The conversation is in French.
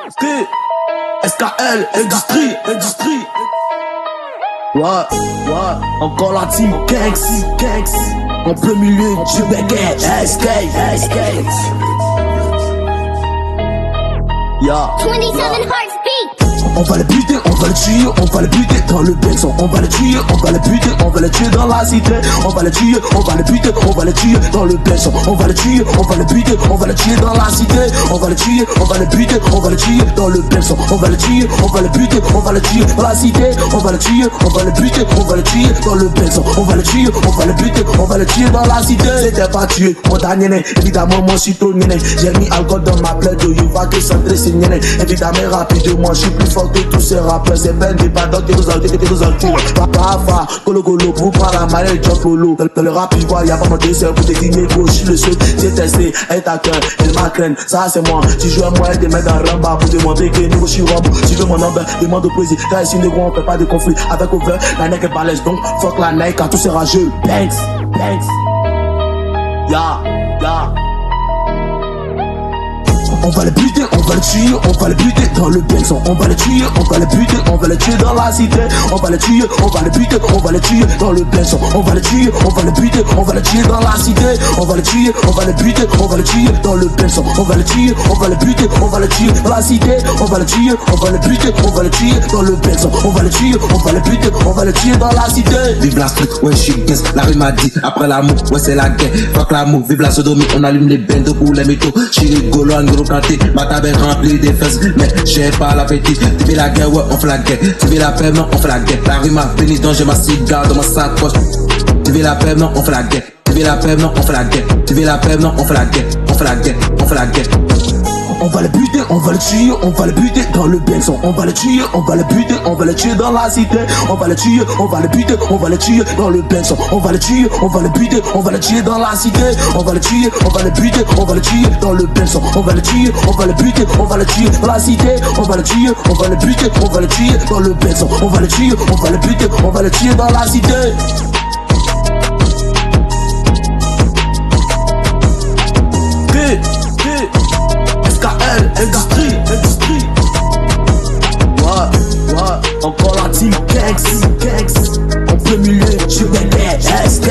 SKL, Industrie. Ouais, encore la team Gangs. En plein milieu du baguette, SK. Yeah. 27 Hearts Beat. On va le buter, on va le tuer, on va le buter dans le benson. On va le tuer, on va le buter, on va le tuer dans la cité. On va le tuer, on va le buter, on va le tuer dans le benson. On va le tuer, on va le buter, on va le tuer dans la cité. On va le tuer, on va le buter, on va le tuer dans le benson. On va le tuer, on va le buter, on va le tuer dans la cité. On va le tuer, on va le buter, on va le tuer dans le benson. On va le tuer, on va le buter, on va le tuer dans la cité. C'était pas tué, mon dernier, évidemment moi je suis trop néné. J'ai mis alcool dans ma plaie de you, va que ça te c'est néné. Évidemment rapidement, je suis plus fort que tous ces rappeurs. C'est ben des badons, des Papa, Colo pour prendre la manette, jump au lot. Dans le rap, il voit, y'a pas mon dessert pour te dîner gauche. Je suis le seul, j'ai testé, un taqueur, il m'a craint. Ça c'est moi, tu joues à moi, des mecs dans Ramba pour démontrer que nous je suis Rambo. Tu veux mon number, demande au plaisir. Car ici, nous on fait pas de conflit avec over. La neige est balèze, donc fuck la neige car tout sera jeu. Banks. Ya. On va le buter, on va le tuer, on va le buter dans le benson. On va le tuer, on va le buter, on va le tuer dans la cité. On va le tuer, on va le buter, on va le tuer dans le benson. On va le tuer, on va le buter, on va le tuer dans la cité. On va le tuer, on va le buter, on va le tuer dans le benson. On va le tuer, on va le buter, on va le tuer dans la cité. On va le tuer, on va le buter, on va le tuer dans le benson. On va le tuer, on va le buter, on va le tuer dans la cité. Vive la street, ouais j'suis guess. La rue m'a dit, après l'amour, ouais c'est la guerre. Fuck l'amour, vive la sodomie, on allume les bendos pour les métaux. J'suis rigolo, un gros planté, ma table est remplie des fesses. Mais j'ai pas l'appétit, tu veux la guerre, ouais on fait la guerre. Tu veux la paix, non on fait la guerre. La rue m'a béni, donc j'ai ma cigare dans ma sacoche. Tu veux la paix, non on fait la guerre. Tu veux la paix, non on fait la guerre. Tu veux la paix, non on fait la guerre. On fait la guerre, on fait la guerre. On va le buter, on va le tuer, on va le buter dans le benson. On va le tuer, on va le buter, on va le tuer dans la cité. On va le tuer, on va le buter, on va le tuer dans le benson. On va le tuer, on va le buter, on va le tuer dans la cité. On va le tuer, on va le buter, on va le tuer dans le benson. On va le tuer, on va le buter, on va le tuer dans la cité. On va le tuer, on va le buter, on va le tuer dans le benson. On va le tuer, on va le buter, on va le tuer dans la cité. SKL, Industrie. Ouais, encore la team Gangs. En plein milieu, je suis baguette, SK.